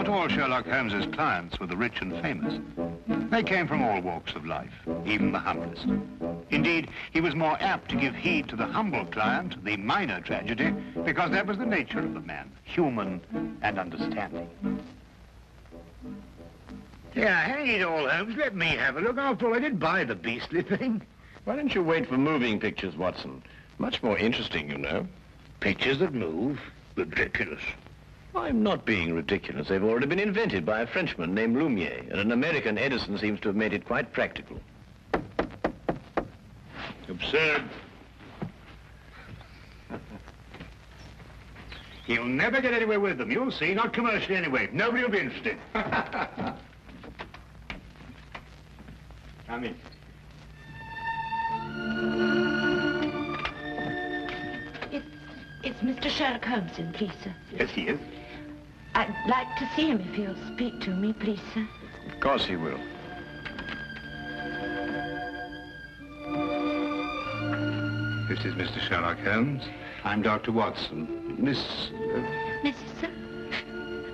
Not all Sherlock Holmes's clients were the rich and famous. They came from all walks of life, even the humblest. Indeed, he was more apt to give heed to the humble client, the minor tragedy, because that was the nature of the man, human and understanding. Yeah, hang it all, Holmes. Let me have a look. After all, I did buy the beastly thing. Why don't you wait for moving pictures, Watson? Much more interesting, you know. Pictures that move? Ridiculous. I'm not being ridiculous. They've already been invented by a Frenchman named Lumiere, and an American Edison seems to have made it quite practical. Absurd. He'll never get anywhere with them, you'll see. Not commercially anyway. Nobody will be interested. Come in. It's Mr. Sherlock Holmes in, please, sir. Yes, he is. I'd like to see him if he'll speak to me, please, sir. Of course he will. This is Mr. Sherlock Holmes. I'm Dr. Watson. Mrs. Sir?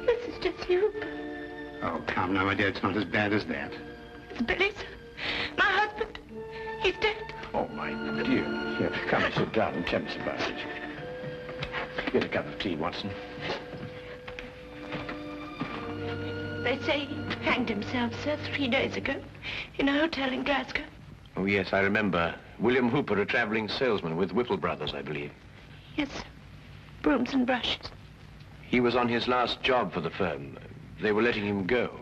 Mrs. Jessie Hooper. Oh, come now, my dear, it's not as bad as that. It's Billy, sir. My husband. He's dead. Oh, my dear. Here, come and sit down and tell us about it. Get a cup of tea, Watson. They say he hanged himself, sir, 3 days ago in a hotel in Glasgow. Oh, yes, I remember. William Hooper, a traveling salesman with Whipple Brothers, I believe. Yes, sir. Brooms and brushes. He was on his last job for the firm. They were letting him go.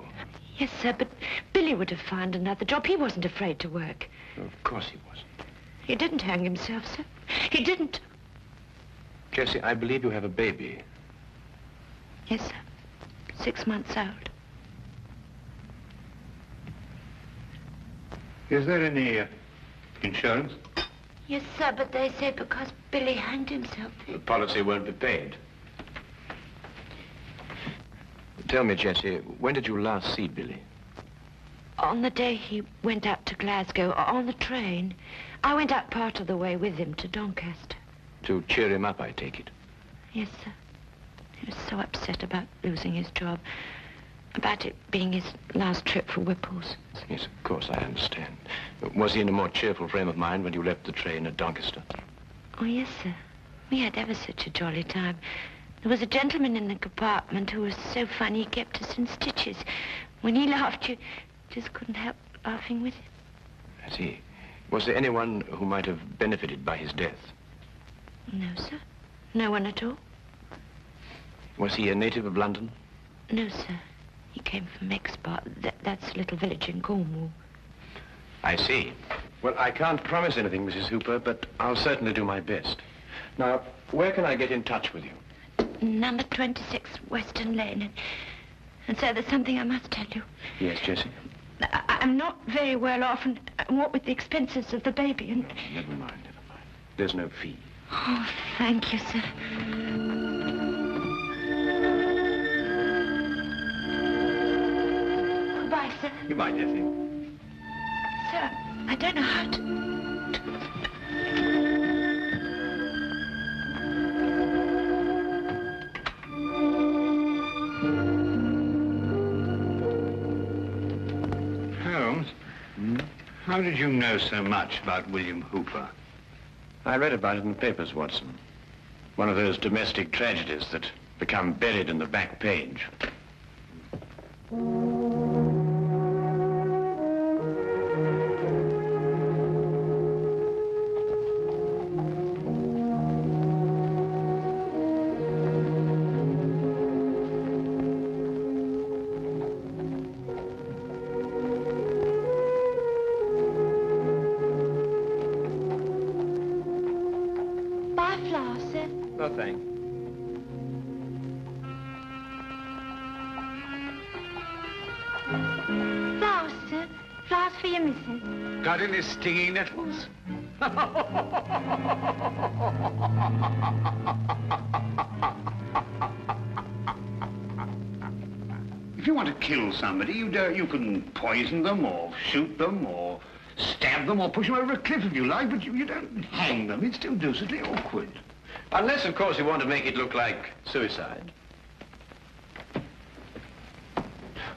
Yes, sir, but Billy would have found another job. He wasn't afraid to work. Of course he wasn't. He didn't hang himself, sir. He didn't. Jessie, I believe you have a baby. Yes, sir. 6 months old. Is there any insurance? Yes, sir, but they say because Billy hanged himself. The policy won't be paid. Tell me, Jessie, when did you last see Billy? On the day he went out to Glasgow, on the train. I went out part of the way with him to Doncaster. To cheer him up, I take it. Yes, sir. He was so upset about losing his job, about it being his last trip for Whipple's. Yes, of course, I understand. Was he in a more cheerful frame of mind when you left the train at Doncaster? Oh, yes, sir. We had ever such a jolly time. There was a gentleman in the compartment who was so funny he kept us in stitches. When he laughed, you just couldn't help laughing with him. I see. Was there anyone who might have benefited by his death? No, sir. No one at all. Was he a native of London? No, sir. He came from Exbar. That's a little village in Cornwall. I see. Well, I can't promise anything, Mrs. Hooper, but I'll certainly do my best. Now, where can I get in touch with you? Number 26 Western Lane. And sir, there's something I must tell you. Yes, Jessie? I'm not very well off, and what with the expenses of the baby and... Oh, never mind, never mind. There's no fee. Oh, thank you, sir. Goodbye, sir. Goodbye, Jessie. Sir, I don't know how to... Holmes, how did you know so much about William Hooper? I read about it in the papers, Watson. One of those domestic tragedies that become buried in the back page. No, thanks. Flowers, sir. Flowers for your missus. Got any stinging nettles? If you want to kill somebody, you can poison them or shoot them or stab them or push them over a cliff if you like, but you don't hang them. It's too deucedly awkward. Unless, of course, you want to make it look like suicide.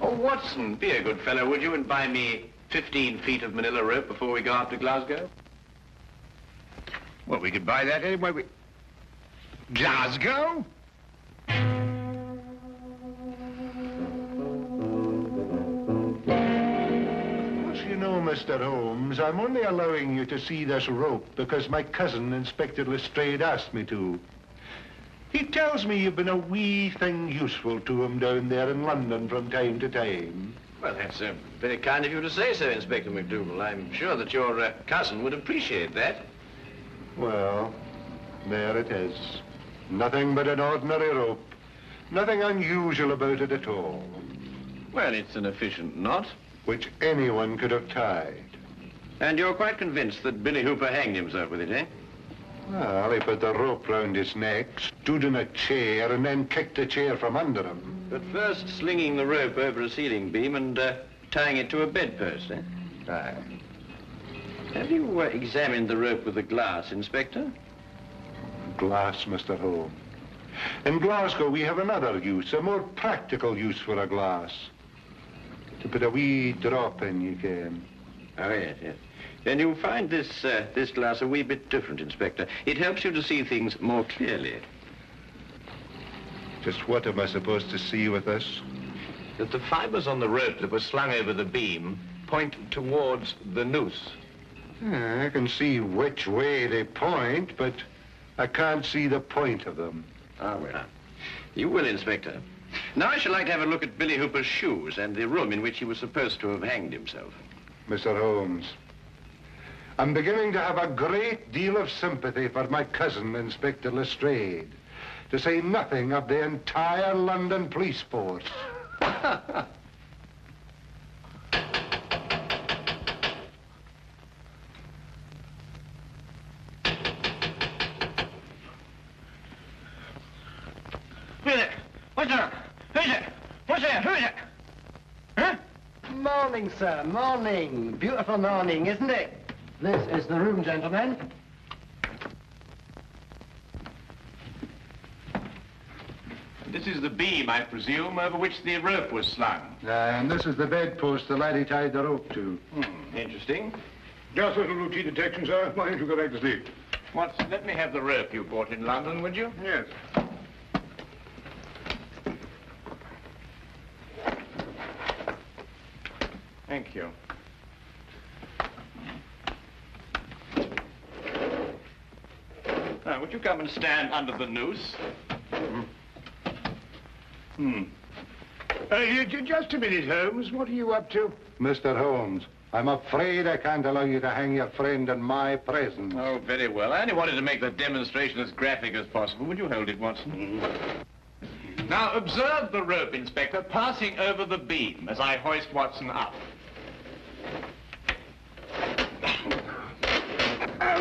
Oh, Watson, be a good fellow, would you, and buy me 15 feet of manila rope before we go out to Glasgow? Well, we could buy that anyway. Glasgow? You know, Mr. Holmes, I'm only allowing you to see this rope because my cousin, Inspector Lestrade, asked me to. He tells me you've been a wee thing useful to him down there in London from time to time. Well, that's very kind of you to say so, Inspector McDougal. I'm sure that your cousin would appreciate that. Well, there it is. Nothing but an ordinary rope. Nothing unusual about it at all. Well, it's an efficient knot. Which anyone could have tied. And you're quite convinced that Billy Hooper hanged himself with it, eh? Well, he put the rope round his neck, stood in a chair, and then kicked the chair from under him. But first slinging the rope over a ceiling beam and tying it to a bedpost, eh? Aye. Have you examined the rope with the glass, Inspector? Glass, Mr. Holmes. In Glasgow, we have another use, a more practical use for a glass. To put a wee drop in, you can. Oh, yes, yes. Then you'll find this glass a wee bit different, Inspector. It helps you to see things more clearly. Just what am I supposed to see with this? That the fibers on the rope that were slung over the beam point towards the noose. I can see which way they point, but I can't see the point of them. Ah, well. You will, Inspector. Now I should like to have a look at Billy Hooper's shoes and the room in which he was supposed to have hanged himself. Mr. Holmes, I'm beginning to have a great deal of sympathy for my cousin, Inspector Lestrade, to say nothing of the entire London police force. What's up? Who's it? What's there? Who's it? Huh? Morning, sir. Morning. Beautiful morning, isn't it? This is the room, gentlemen. This is the beam, I presume, over which the rope was slung. And this is the bedpost the laddie tied the rope to. Interesting. Just a little routine detection, sir. Why don't you go back to sleep? Watson, let me have the rope you bought in London, would you? Yes. Thank you. Now, would you come and stand under the noose? Just a minute, Holmes. What are you up to? Mr. Holmes, I'm afraid I can't allow you to hang your friend in my presence. Oh, very well. I only wanted to make the demonstration as graphic as possible. Would you hold it, Watson? Now, observe the rope, Inspector, passing over the beam as I hoist Watson up.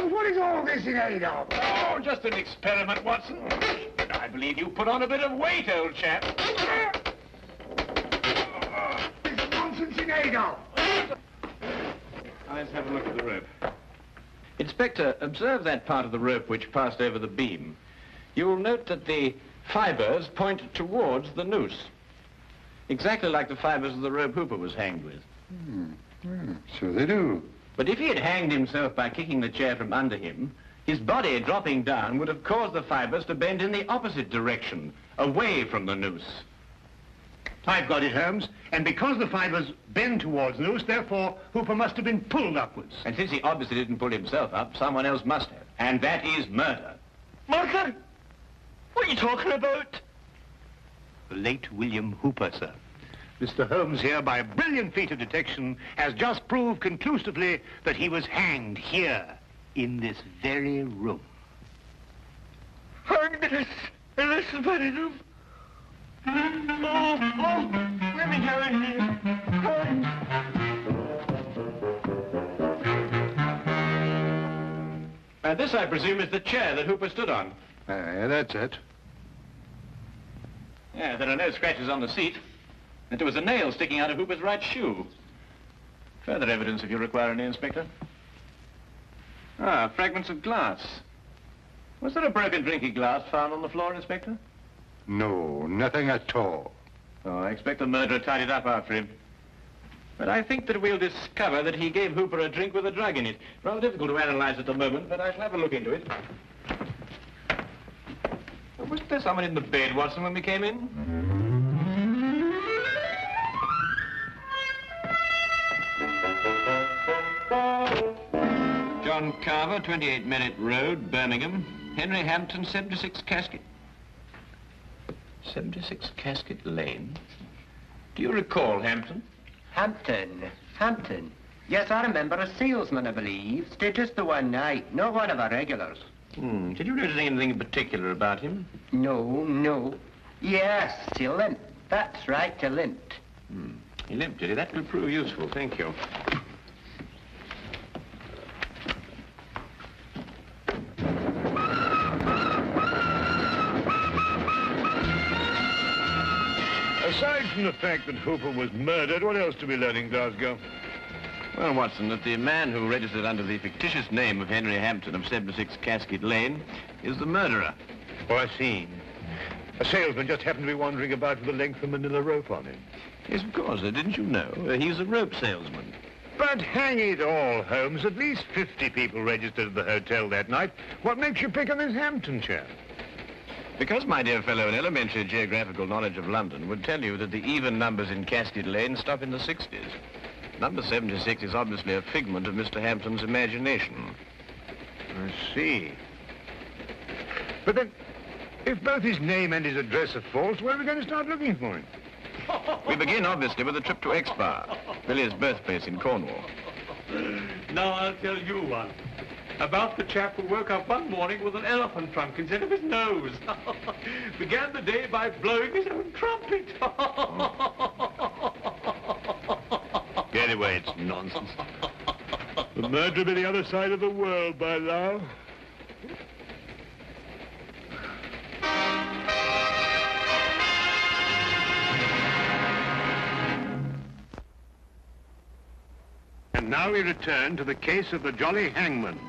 What is all this in aid of? Oh, just an experiment, Watson. I believe you put on a bit of weight, old chap. This nonsense in aid of. Let's have a look at the rope. Inspector, observe that part of the rope which passed over the beam. You'll note that the fibers point towards the noose. Exactly like the fibers of the rope Hooper was hanged with. So they do. But if he had hanged himself by kicking the chair from under him, his body dropping down would have caused the fibers to bend in the opposite direction, away from the noose. I've got it, Holmes. And because the fibers bend towards the noose, therefore, Hooper must have been pulled upwards. And since he obviously didn't pull himself up, someone else must have. And that is murder. Murder? What are you talking about? The late William Hooper, sir. Mr. Holmes here, by a brilliant feat of detection, has just proved conclusively that he was hanged here, in this very room. Hanged in this very room? Oh, let me go in here. Hanged. And this, I presume, is the chair that Hooper stood on. That's it. Yeah, there are no scratches on the seat. And there was a nail sticking out of Hooper's right shoe. Further evidence if you require any, Inspector. Ah, fragments of glass. Was there a broken drinking glass found on the floor, Inspector? No, nothing at all. Oh, I expect the murderer tied it up after him. But I think that we'll discover that he gave Hooper a drink with a drug in it. Rather difficult to analyze at the moment, but I shall have a look into it. Wasn't there someone in the bed, Watson, when we came in? John Carver, 28 Merit Road, Birmingham. Henry Hampton, 76 Casket. 76 Casket Lane? Do you recall Hampton? Hampton. Yes, I remember a salesman, I believe. Stayed just the one night, not one of our regulars. Did you notice anything in particular about him? No. Yes, he limped. That's right, he limped. He limped, did he? That will prove useful, thank you. Aside from the fact that Hooper was murdered, what else do we learn in Glasgow? Well, Watson, that the man who registered under the fictitious name of Henry Hampton of 76 Casket Lane is the murderer. Oh, I see. A salesman just happened to be wandering about with a length of manila rope on him. Yes, of course. Didn't you know? He's a rope salesman. But hang it all, Holmes, at least 50 people registered at the hotel that night. What makes you pick on this Hampton chap? Because, my dear fellow, an elementary geographical knowledge of London would tell you that the even numbers in Casket Lane stop in the 60s. Number 76 is obviously a figment of Mr. Hampton's imagination. I see. But then, if both his name and his address are false, where are we going to start looking for him? We begin, obviously, with a trip to Exbar, Billy's birthplace in Cornwall. Now I'll tell you one. About the chap who woke up one morning with an elephant trunk instead of his nose. Began the day by blowing his own trumpet. Anyway, it's nonsense. The murderer be the other side of the world by now. And now we return to the case of the Jolly Hangman.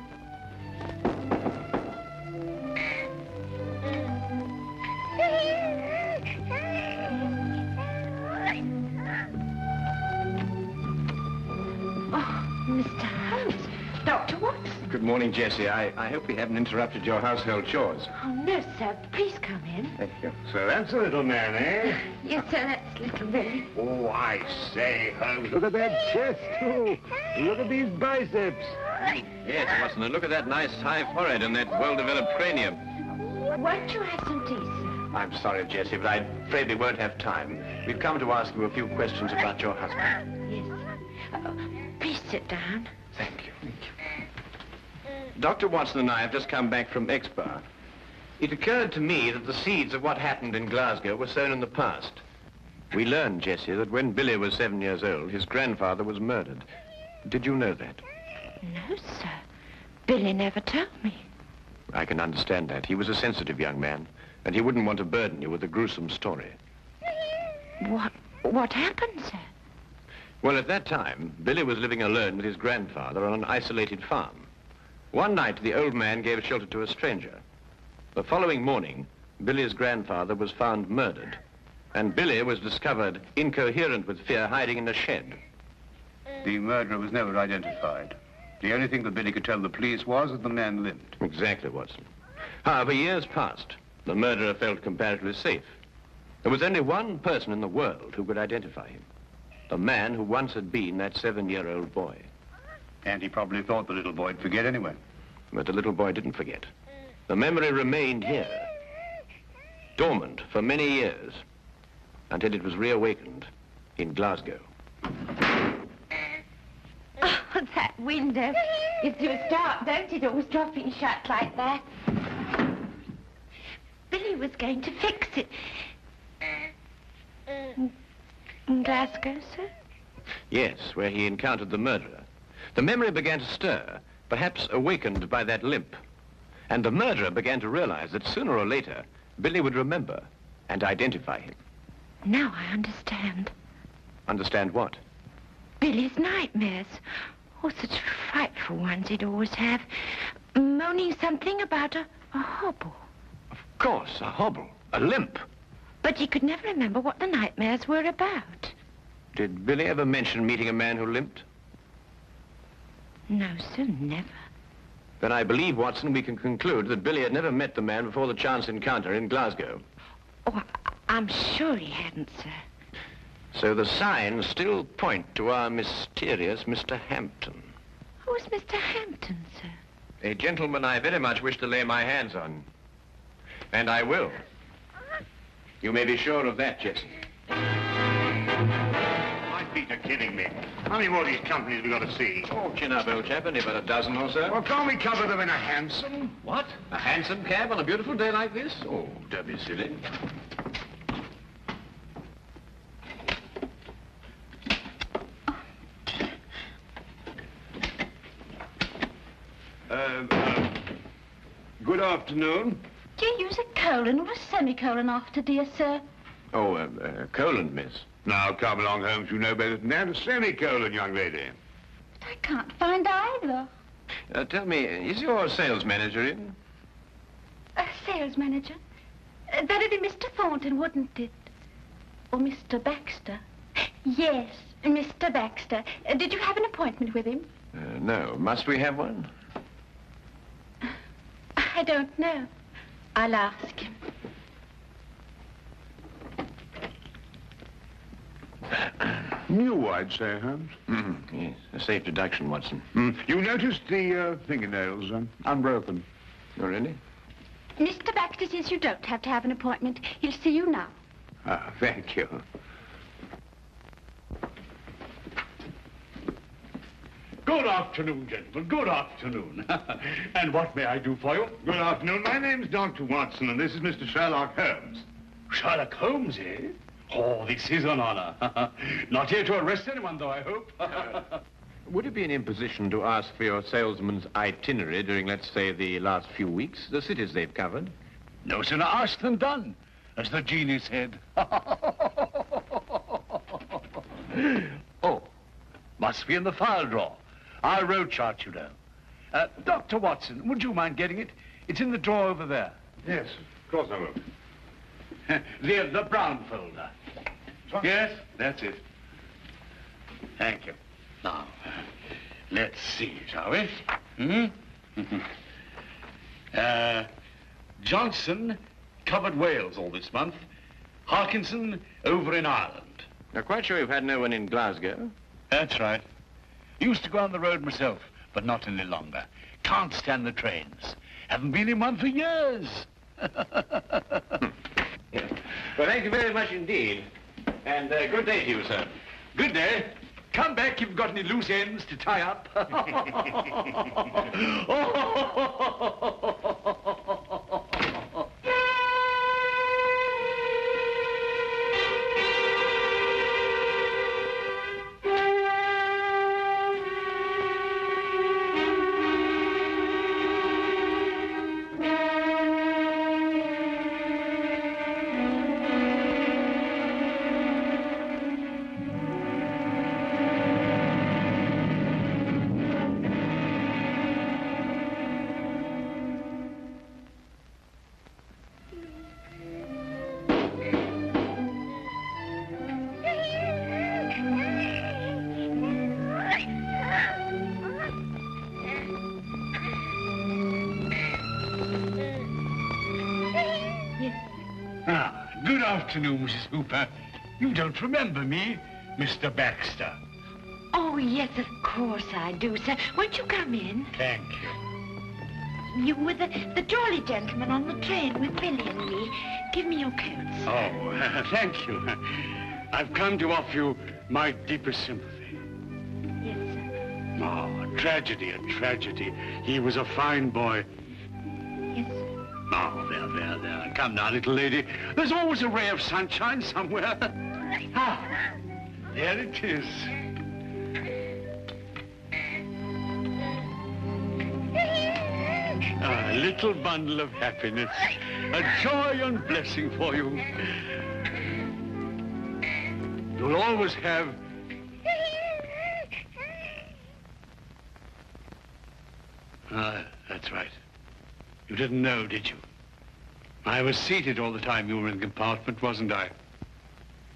Mr. Holmes. Dr. Watson. Good morning, Jessie. I hope we haven't interrupted your household chores. Oh, no, sir. Please come in. Thank you. So that's a little man, eh? Yes, sir, that's little Billy. Oh, I say, Holmes, look at that chest, too. Look at these biceps. Yes, Watson, and look at that nice high forehead and that well-developed cranium. Won't you have some tea, sir? I'm sorry, Jessie, but I'm afraid we won't have time. We've come to ask you a few questions about your husband. Yes, sir. Please sit down. Thank you. Dr. Watson and I have just come back from Exbar. It occurred to me that the seeds of what happened in Glasgow were sown in the past. We learned, Jessie, that when Billy was 7 years old, his grandfather was murdered. Did you know that? No, sir. Billy never told me. I can understand that. He was a sensitive young man, and he wouldn't want to burden you with a gruesome story. What happened, sir? Well, at that time, Billy was living alone with his grandfather on an isolated farm. One night, the old man gave shelter to a stranger. The following morning, Billy's grandfather was found murdered, and Billy was discovered incoherent with fear, hiding in a shed. The murderer was never identified. The only thing that Billy could tell the police was that the man limped. Exactly, Watson. However, years passed. The murderer felt comparatively safe. There was only one person in the world who could identify him. The man who once had been that 7-year-old boy. And he probably thought the little boy'd forget anyway. But the little boy didn't forget. The memory remained here, dormant for many years, until it was reawakened in Glasgow. Oh, that window gives you a start, don't it? Always dropping shut like that. Billy was going to fix it. In Glasgow, sir? Yes, where he encountered the murderer. The memory began to stir, perhaps awakened by that limp. And the murderer began to realize that sooner or later, Billy would remember and identify him. Now I understand. Understand what? Billy's nightmares. Oh, such frightful ones he'd always have. Moaning something about a hobble. Of course, a hobble, a limp. But he could never remember what the nightmares were about. Did Billy ever mention meeting a man who limped? No, sir, never. Then I believe, Watson, we can conclude that Billy had never met the man before the chance encounter in Glasgow. Oh, I'm sure he hadn't, sir. So the signs still point to our mysterious Mr. Hampton. Who's Mr. Hampton, sir? A gentleman I very much wish to lay my hands on. And I will. You may be sure of that, Jetson. My feet are kidding me. How many more of these companies we got to see? Oh, chin up, old chap. Only about a dozen or so. Well, can't we cover them in a hansom? What? A hansom cab on a beautiful day like this? Oh, don't be silly. Good afternoon. Do you use a colon or a semicolon after, dear sir? Oh, colon, miss. Now, come along, Holmes. You know better than that. A semicolon, young lady. But I can't find either. Tell me, is your sales manager in? A sales manager? That'd be Mr. Thornton, wouldn't it? Or Mr. Baxter? Yes, Mr. Baxter. Did you have an appointment with him? No. Must we have one? I don't know. I'll ask him. New, I'd say, Holmes. Yes, a safe deduction, Watson. You noticed the fingernails unbroken? Oh, really? Mr. Baxter says you don't have to have an appointment. He'll see you now. Ah, thank you. Good afternoon, gentlemen. Good afternoon. And what may I do for you? Good afternoon. My name's Dr. Watson, and this is Mr. Sherlock Holmes. Sherlock Holmes, eh? Oh, this is an honor. Not here to arrest anyone, though, I hope. Would it be an imposition to ask for your salesman's itinerary during, let's say, the last few weeks? The cities they've covered? No sooner asked than done, as the genie said. Oh, must be in the file drawer. Our road chart, you know. Dr. Watson, would you mind getting it? It's in the drawer over there. Yes, of course I will. The brown folder. Yes, that's it. Thank you. Now, let's see, shall we? Johnson covered Wales all this month. Harkinson over in Ireland. Now, quite sure you've had no one in Glasgow? That's right. Used to go on the road myself, but not any longer. Can't stand the trains. Haven't been in one for years. Yes. Well, thank you very much indeed. And good day to you, sir. Good day. Come back if you've got any loose ends to tie up. Good afternoon, Mrs. Hooper. You don't remember me, Mr. Baxter. Oh, yes, of course I do, sir. Won't you come in? Thank you. You were the jolly gentleman on the train with Billy and me. Give me your coats. Oh, thank you. I've come to offer you my deepest sympathy. Yes, sir. Oh, a tragedy. He was a fine boy. Yes, sir. Oh, there. Come now, little lady. There's always a ray of sunshine somewhere. Ah, there it is. A little bundle of happiness. A joy and blessing for you. You'll always have... That's right. You didn't know, did you? I was seated all the time you were in the compartment, wasn't I?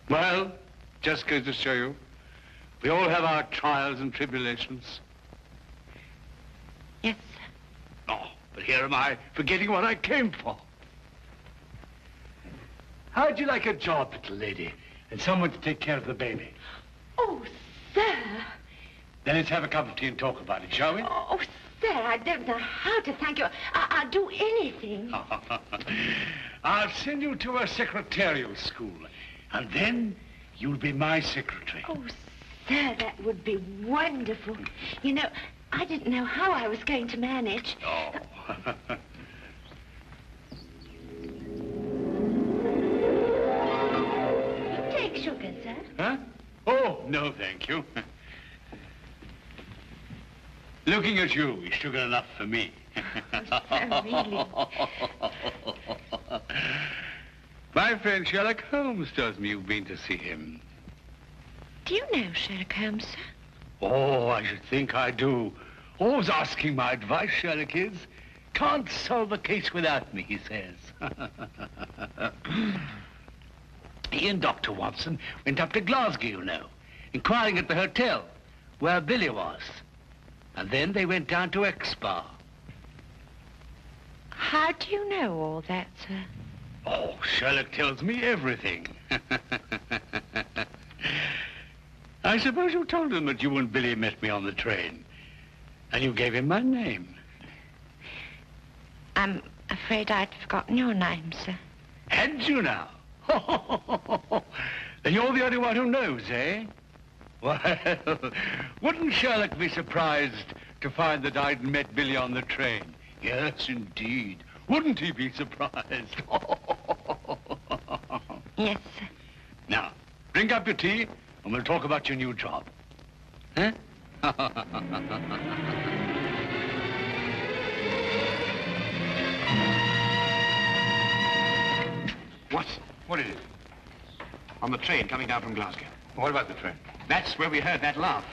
Well, just goes to show you, we all have our trials and tribulations. Yes, sir. Oh, but here am I, forgetting what I came for. How'd you like a job, little lady, and someone to take care of the baby? Oh, sir. Then let's have a cup of tea and talk about it, shall we? Oh, sir, I don't know how to thank you. I'll do anything. I'll send you to a secretarial school, and then you'll be my secretary. Oh, sir, that would be wonderful. You know, I didn't know how I was going to manage. Oh. You take sugar, sir? Huh? Oh, no, thank you. Looking at you is sugar enough for me. Oh, sir, really? My friend Sherlock Holmes tells me you've been to see him. Do you know Sherlock Holmes, sir? Oh, I should think I do. Always asking my advice, Sherlock is. Can't solve a case without me, he says. He and Dr. Watson went up to Glasgow, you know, inquiring at the hotel where Billy was. And then they went down to Exbar. How do you know all that, sir? Oh, Sherlock tells me everything. I suppose you told him that you and Billy met me on the train. And you gave him my name. I'm afraid I'd forgotten your name, sir. Had you now? Then you're the only one who knows, eh? Well, wouldn't Sherlock be surprised to find that I'd met Billy on the train? Yes, indeed. Wouldn't he be surprised? Yes, sir. Now, drink up your tea, and we'll talk about your new job. Huh? What is it? On the train coming down from Glasgow. What about the train? That's where we heard that laugh.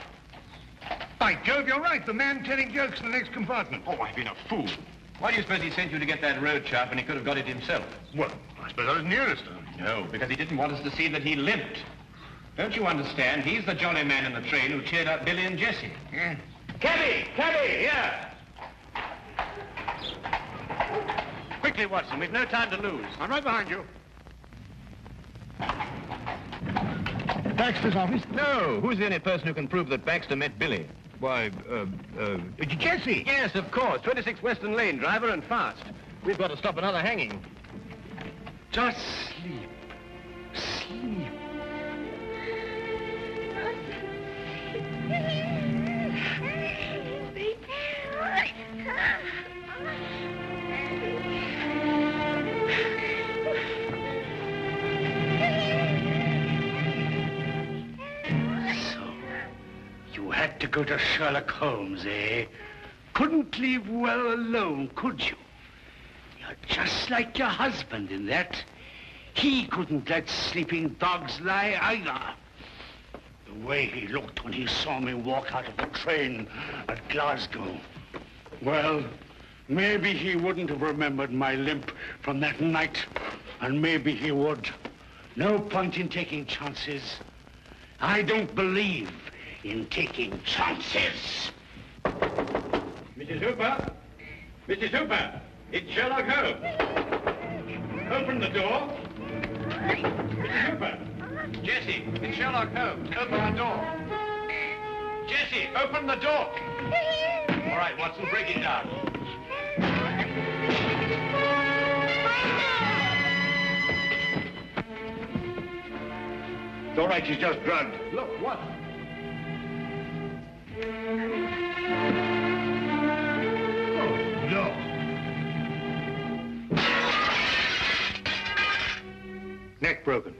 By Jove, you're right. The man telling jokes in the next compartment. Oh, I've been a fool. Why do you suppose he sent you to get that road chart when he could have got it himself? Well, I suppose I was nearest to him. No, because he didn't want us to see that he limped. Don't you understand? He's the jolly man in the train who cheered up Billy and Jessie. Yeah. Cabby! Here! Quickly, Watson. We've no time to lose. I'm right behind you. Baxter's office? No. Who's the only person who can prove that Baxter met Billy? Why, Jessie. Yes, of course. 26 Western Lane, driver and fast. We've got to stop another hanging. Just sleep. Sleep. You had to go to Sherlock Holmes, eh? Couldn't leave well alone, could you? You're just like your husband in that. He couldn't let sleeping dogs lie either. The way he looked when he saw me walk out of the train at Glasgow. Well, maybe he wouldn't have remembered my limp from that night, and maybe he would. No point in taking chances. I don't believe in taking chances. Mrs. Hooper? Mrs. Hooper! It's Sherlock Holmes. Open the door. Mrs. Hooper! Jessie, it's Sherlock Holmes. Open the door. Jessie, open the door. All right, Watson, break it down. It's all right, she's just drugged. Look, what? No. Neck broken.